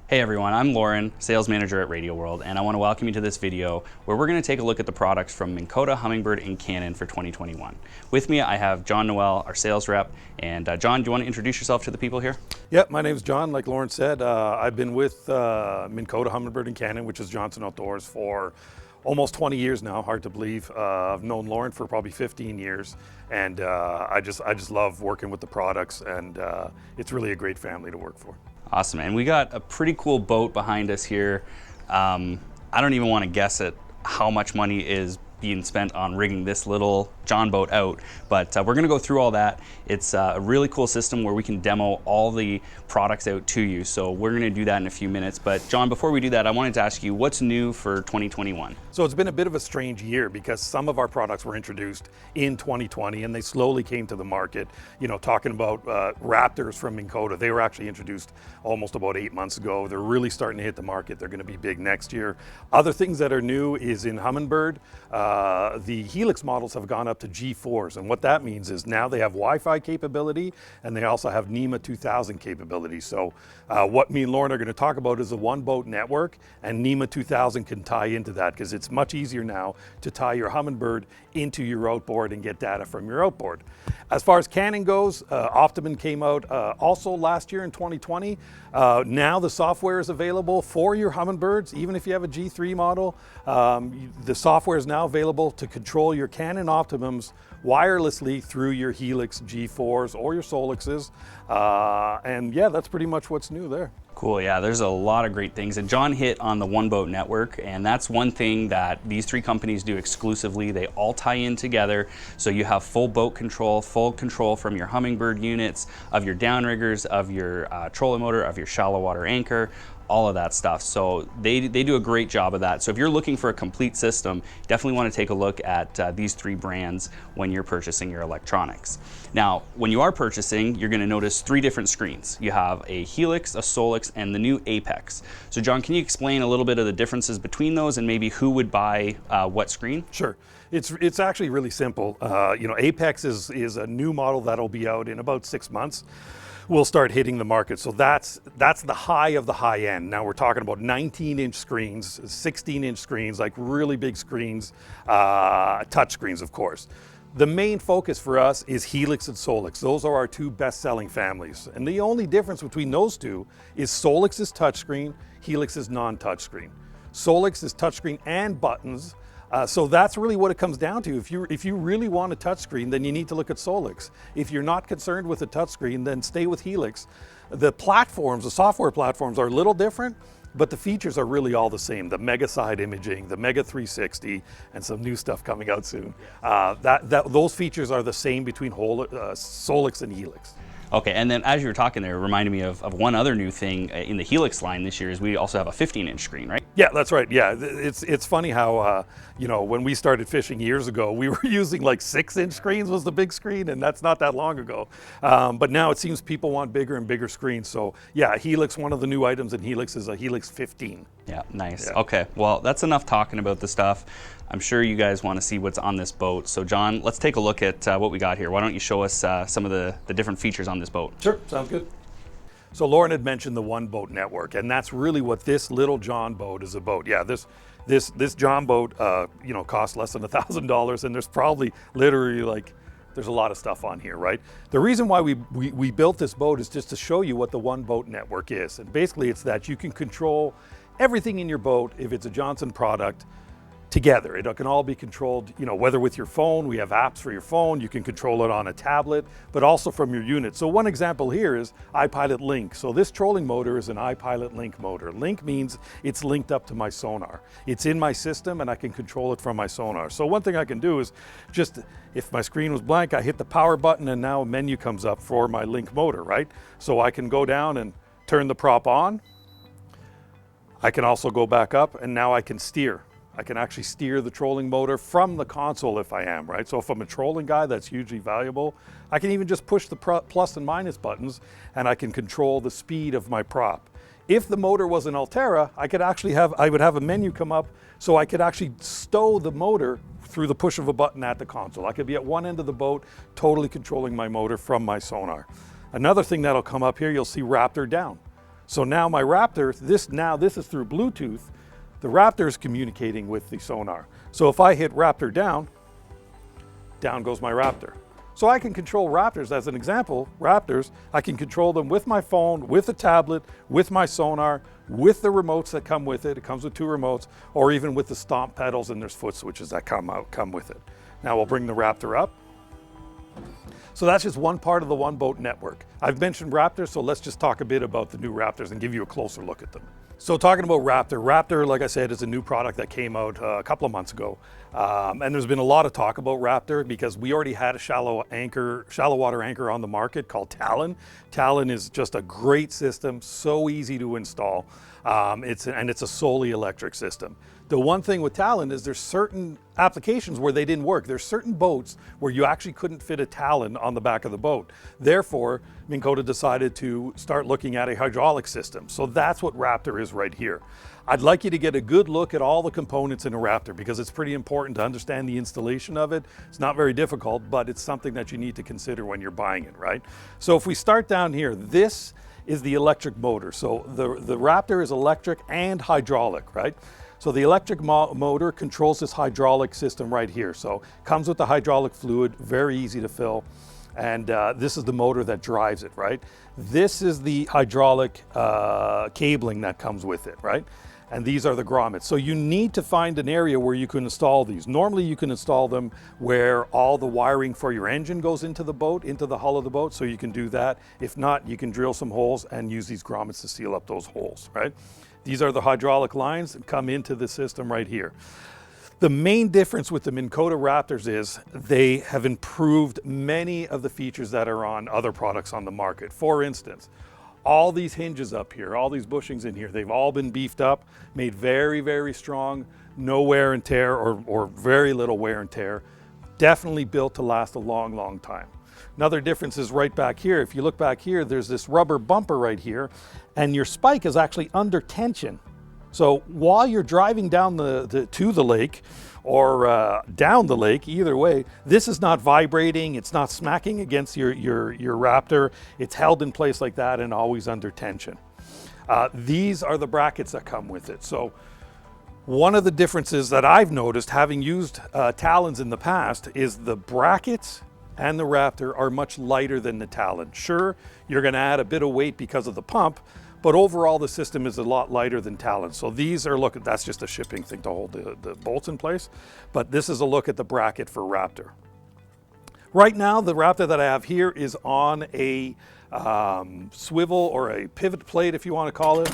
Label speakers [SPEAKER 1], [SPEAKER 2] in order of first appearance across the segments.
[SPEAKER 1] Hey everyone, I'm Lauren, sales manager at Radioworld, and I want to welcome you to this video where we're going to take a look at the products from Minn Kota, Humminbird, and Canon for 2021. With me, I have John Noel, our sales rep. And John, do you want to introduce yourself to the people here?
[SPEAKER 2] Yep, my name's John. Like Lauren said, I've been with Minn Kota, Humminbird, and Canon, which is Johnson Outdoors, for almost 20 years now. Hard to believe. I've known Lauren for probably 15 years, and I just love working with the products, and it's really a great family to work for.
[SPEAKER 1] Awesome, and we got a pretty cool boat behind us here. I don't even want to guess at how much money is being spent on rigging this little John boat out, but we're going to go through all that. It's a really cool system where we can demo all the products out to you, so we're going to do that in a few minutes. But John, before we do that, I wanted to ask you, what's new for 2021?
[SPEAKER 2] So it's been a bit of a strange year because some of our products were introduced in 2020 and they slowly came to the market. You know, talking about Raptors from Minn Kota, they were actually introduced almost about 8 months ago. They're really starting to hit the market. They're going to be big next year. Other things that are new is in Humminbird, the Helix models have gone up to G4s, and what that means is now they have Wi-Fi capability and they also have NEMA 2000 capability. So what me and Lauren are going to talk about is the one boat network, and NEMA 2000 can tie into that because it's much easier now to tie your Humminbird into your outboard and get data from your outboard. As far as Canon goes, Optimum came out also last year in 2020. Now the software is available for your Humminbirds. Even if you have a G3 model, the software is now available to control your Canon Optimums wirelessly through your Helix G4s or your Solixes. And yeah, that's pretty much what's new there.
[SPEAKER 1] Cool, yeah, there's a lot of great things. And John hit on the one boat network, and that's one thing that these three companies do exclusively. They all tie in together, so you have full boat control, full control from your Humminbird units, of your downriggers, of your trolling motor, of your shallow water anchor, all of that stuff. So they do a great job of that. So if you're looking for a complete system, definitely want to take a look at these three brands when you're purchasing your electronics. Now, when you are purchasing, you're going to notice three different screens. You have a Helix, a Solix, and the new Apex. So John, can you explain a little bit of the differences between those and maybe who would buy what screen?
[SPEAKER 2] Sure. It's actually really simple. You know, Apex is a new model that'll be out in about 6 months. We'll start hitting the market. So that's the high of the high end. Now we're talking about 19-inch screens, 16-inch screens, like really big screens, touch screens, of course. The main focus for us is Helix and Solix. Those are our two best-selling families. And the only difference between those two is Solix is touchscreen, Helix is non-touchscreen. Solix is touchscreen and buttons. So that's really what it comes down to. If you really want a touchscreen, then you need to look at Solix. If you're not concerned with a touchscreen, then stay with Helix. The platforms, the software platforms, are a little different, but the features are really all the same. The Mega Side Imaging, the Mega 360, and some new stuff coming out soon. Those features are the same between Solix and Helix.
[SPEAKER 1] Okay, and then as you were talking there, it reminded me of one other new thing in the Helix line this year is we also have a 15-inch screen, right?
[SPEAKER 2] Yeah, that's right. Yeah, it's funny how, you know, when we started fishing years ago, we were using like 6-inch screens was the big screen, and that's not that long ago. But now it seems people want bigger and bigger screens. So yeah, Helix, one of the new items in Helix is a Helix 15.
[SPEAKER 1] Yeah, nice.
[SPEAKER 2] Yeah.
[SPEAKER 1] Okay, well, that's enough talking about the stuff. I'm sure you guys want to see what's on this boat. So John, let's take a look at what we got here. Why don't you show us some of the different features on this boat?
[SPEAKER 2] Sure, sounds good. So Lauren had mentioned the one boat network, and that's really what this little John boat is about. Yeah, this John boat, you know, costs less than $1,000, and there's probably literally like, there's a lot of stuff on here, right? The reason why we built this boat is just to show you what the one boat network is. And basically it's that you can control everything in your boat, if it's a Johnson product, together. It can all be controlled, you know, whether with your phone, we have apps for your phone, you can control it on a tablet, but also from your unit. So one example here is iPilot Link. So this trolling motor is an iPilot Link motor. Link means it's linked up to my sonar. It's in my system and I can control it from my sonar. So one thing I can do is just, if my screen was blank, I hit the power button and now a menu comes up for my Link motor, right? So I can go down and turn the prop on. I can also go back up and now I can steer. I can actually steer the trolling motor from the console if I am, right? So if I'm a trolling guy, that's hugely valuable. I can even just push the plus and minus buttons and I can control the speed of my prop. If the motor was an Altera, I would have a menu come up so I could actually stow the motor through the push of a button at the console. I could be at one end of the boat, totally controlling my motor from my sonar. Another thing that'll come up here, you'll see Raptor down. So now my Raptor, this is through Bluetooth. The Raptor is communicating with the sonar. So if I hit Raptor down, down goes my Raptor. So I can control Raptors, as an example, Raptors, I can control them with my phone, with a tablet, with my sonar, with the remotes that come with it. It comes with 2 remotes, or even with the stomp pedals, and there's foot switches that come with it. Now we'll bring the Raptor up. So that's just one part of the One Boat network. I've mentioned Raptors, so let's just talk a bit about the new Raptors and give you a closer look at them. So talking about Raptor, Raptor, like I said, is a new product that came out a couple of months ago. And there's been a lot of talk about Raptor because we already had a shallow water anchor on the market called Talon. Talon is just a great system, so easy to install. It's a solely electric system. The one thing with Talon is there's certain applications where they didn't work. There's certain boats where you actually couldn't fit a Talon on the back of the boat. Therefore, Minn Kota decided to start looking at a hydraulic system. So that's what Raptor is right here. I'd like you to get a good look at all the components in a Raptor because it's pretty important to understand the installation of it. It's not very difficult, but it's something that you need to consider when you're buying it, right? So if we start down here, this is the electric motor. So the Raptor is electric and hydraulic, right? So the electric motor controls this hydraulic system right here. So comes with the hydraulic fluid, very easy to fill. And this is the motor that drives it, right? This is the hydraulic cabling that comes with it, right? And these are the grommets. So you need to find an area where you can install these. Normally you can install them where all the wiring for your engine goes into the boat, into the hull of the boat, so you can do that. If not, you can drill some holes and use these grommets to seal up those holes, right? These are the hydraulic lines that come into the system right here. The main difference with the Minn Kota Raptors is they have improved many of the features that are on other products on the market. For instance, all these hinges up here, all these bushings in here, they've all been beefed up, made very, very strong, no wear and tear or very little wear and tear. Definitely built to last a long, long time. Another difference is right back here. If you look back here, there's this rubber bumper right here, and your spike is actually under tension. So while you're driving down to the lake or down the lake, either way, this is not vibrating, it's not smacking against your Raptor. It's held in place like that and always under tension. These are the brackets that come with it. So one of the differences that I've noticed, having used Talons in the past, is the brackets and the Raptor are much lighter than the Talon. Sure, you're gonna add a bit of weight because of the pump, but overall the system is a lot lighter than Talon. So these are, look, that's just a shipping thing to hold the bolts in place, but this is a look at the bracket for Raptor. Right now, the Raptor that I have here is on a swivel or a pivot plate, if you wanna call it.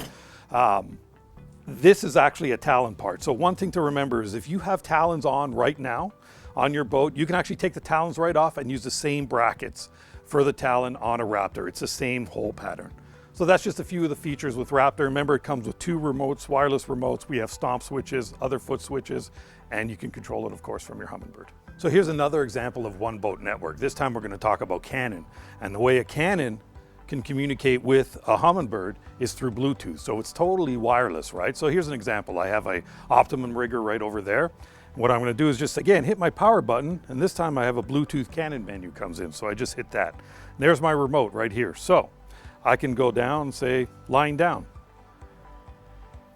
[SPEAKER 2] This is actually a Talon part. So one thing to remember is if you have Talons on right now, on your boat, you can actually take the Talons right off and use the same brackets for the Talon on a Raptor. It's the same hole pattern. So that's just a few of the features with Raptor. Remember, it comes with 2 remotes, wireless remotes. We have stomp switches, other foot switches, and you can control it, of course, from your Humminbird. So here's another example of One Boat Network. This time we're going to talk about Canon. And the way a Canon can communicate with a Humminbird is through Bluetooth. So it's totally wireless, right? So here's an example. I have a Optimum rigger right over there. What I'm going to do is just, again, hit my power button, and this time I have a Bluetooth Canon menu comes in, so I just hit that. And there's my remote right here. So I can go down and say, line down.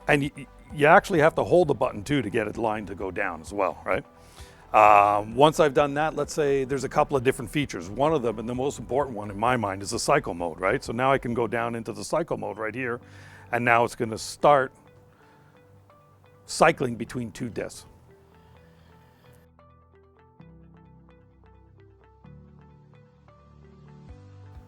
[SPEAKER 2] And you actually have to hold the button too to get it line to go down as well, right? Once I've done that, let's say there's a couple of different features. One of them, and the most important one in my mind, is the cycle mode, right? So now I can go down into the cycle mode right here, and now it's going to start cycling between 2 discs.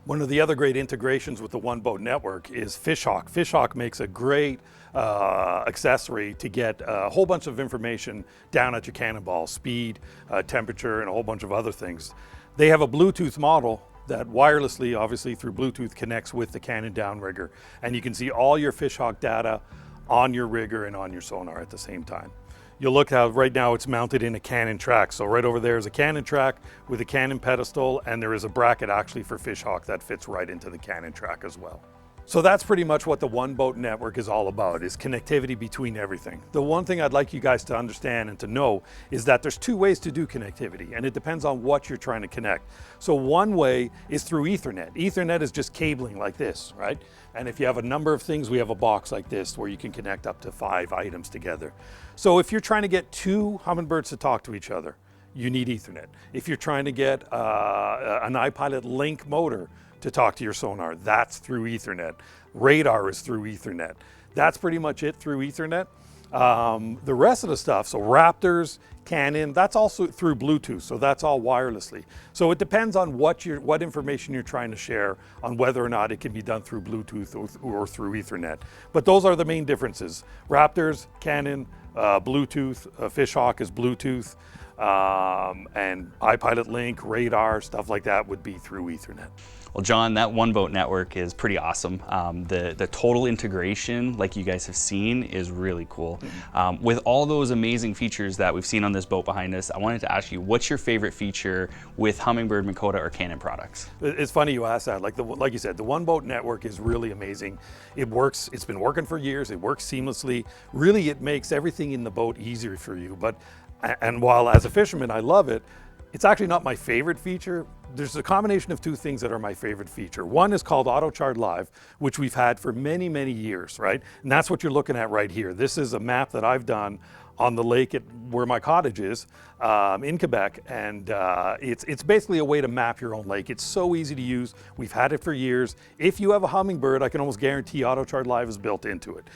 [SPEAKER 2] One of the other great integrations with the One Boat Network is Fishhawk. Fishhawk makes a great accessory to get a whole bunch of information down at your cannonball, speed, temperature, and a whole bunch of other things. They have a Bluetooth model that wirelessly, obviously through Bluetooth, connects with the Canon downrigger. And you can see all your Fishhawk data on your rigger and on your sonar at the same time. You'll look how right now it's mounted in a Canon track. So right over there is a Canon track with a Canon pedestal, and there is a bracket actually for Fishhawk that fits right into the Canon track as well. So that's pretty much what the One Boat Network is all about, is connectivity between everything. The one thing I'd like you guys to understand and to know is that there's two ways to do connectivity, and it depends on what you're trying to connect. So one way is through Ethernet. Ethernet is just cabling like this, right? And if you have a number of things, we have a box like this where you can connect up to 5 items together. So if you're trying to get 2 Humminbirds to talk to each other, you need Ethernet. If you're trying to get an iPilot Link motor to talk to your sonar, that's through Ethernet. Radar is through Ethernet. That's pretty much it through Ethernet. The rest of the stuff, so Raptors, Canon, that's also through Bluetooth, so that's all wirelessly. So it depends on what information you're trying to share, on whether or not it can be done through Bluetooth or through Ethernet. But those are the main differences. Raptors, Canon, Bluetooth, Fishhawk is Bluetooth, and iPilot Link, Radar, stuff like that would be through Ethernet.
[SPEAKER 1] Well, John, that One Boat Network is pretty awesome. The total integration, like you guys have seen, is really cool. With all those amazing features that we've seen on this boat behind us, I wanted to ask you, what's your favorite feature with Humminbird, Minn Kota, or Canon products?
[SPEAKER 2] It's funny you asked that. Like you said, the One Boat Network is really amazing. It works. It's been working for years. It works seamlessly. Really, it makes everything in the boat easier for you. And while as a fisherman I love it, it's actually not my favorite feature. There's a combination of 2 things that are my favorite feature. One is called Auto Chart Live, which we've had for many, many years, right? And that's what you're looking at right here. This is a map that I've done on the lake where my cottage is in Quebec, and it's basically a way to map your own lake. It's so easy to use. We've had it for years. If you have a Humminbird, I can almost guarantee Auto Chart Live is built into it.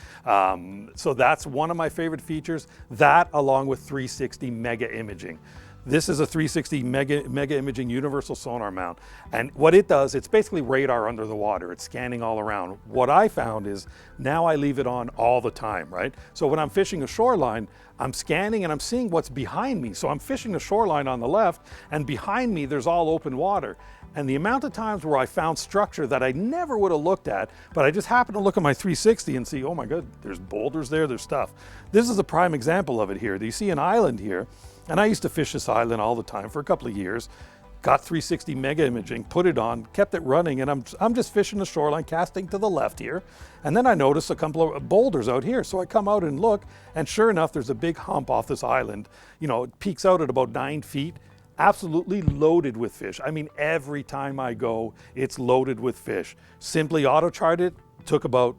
[SPEAKER 2] So that's one of my favorite features. That, along with 360 mega imaging. This is a 360 mega imaging universal sonar mount. And what it does, it's basically radar under the water. It's scanning all around. What I found is now I leave it on all the time, right? So when I'm fishing a shoreline, I'm scanning and I'm seeing what's behind me. So I'm fishing the shoreline on the left, and behind me there's all open water. And the amount of times where I found structure that I never would have looked at, but I just happened to look at my 360 and see, oh my God, there's boulders there, there's stuff. This is a prime example of it here. You see an island here, and I used to fish this island all the time for a couple of years, got 360 mega imaging, put it on, kept it running, and I'm just fishing the shoreline, casting to the left here. And then I noticed a couple of boulders out here. So I come out and look, and sure enough, there's a big hump off this island. You know, it peaks out at about 9 feet. Absolutely loaded with fish. I mean, every time I go, it's loaded with fish. Simply auto chart it, took about,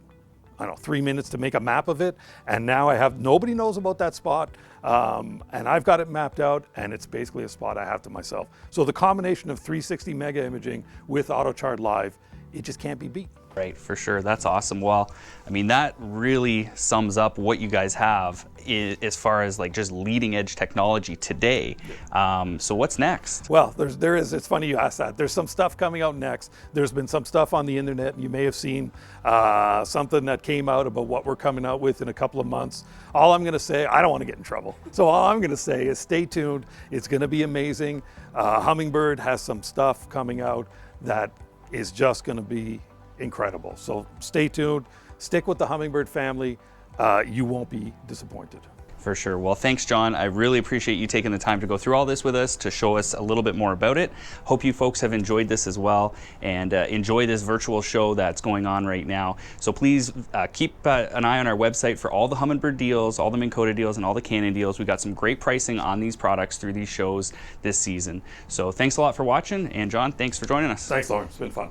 [SPEAKER 2] I don't know, 3 minutes to make a map of it. And now nobody knows about that spot. And I've got it mapped out, and it's basically a spot I have to myself. So the combination of 360 mega imaging with Auto Chart Live, it just can't be beat.
[SPEAKER 1] Right, for sure. That's awesome. Well, I mean, that really sums up what you guys have as far as like just leading edge technology today. So what's next?
[SPEAKER 2] Well, it's funny you asked that. There's some stuff coming out next. There's been some stuff on the internet. You may have seen something that came out about what we're coming out with in a couple of months. All I'm going to say, I don't want to get in trouble. So all I'm going to say is stay tuned. It's going to be amazing. Humminbird has some stuff coming out that is just going to be incredible. So stay tuned, stick with the Humminbird family. You won't be disappointed.
[SPEAKER 1] For sure. Well, thanks, John. I really appreciate you taking the time to go through all this with us to show us a little bit more about it. Hope you folks have enjoyed this as well, and enjoy this virtual show that's going on right now. So please keep an eye on our website for all the Humminbird deals, all the Minn Kota deals, and all the Canon deals. We've got some great pricing on these products through these shows this season. So thanks a lot for watching, and John, thanks for joining us.
[SPEAKER 2] Thanks, Lauren. It's been fun.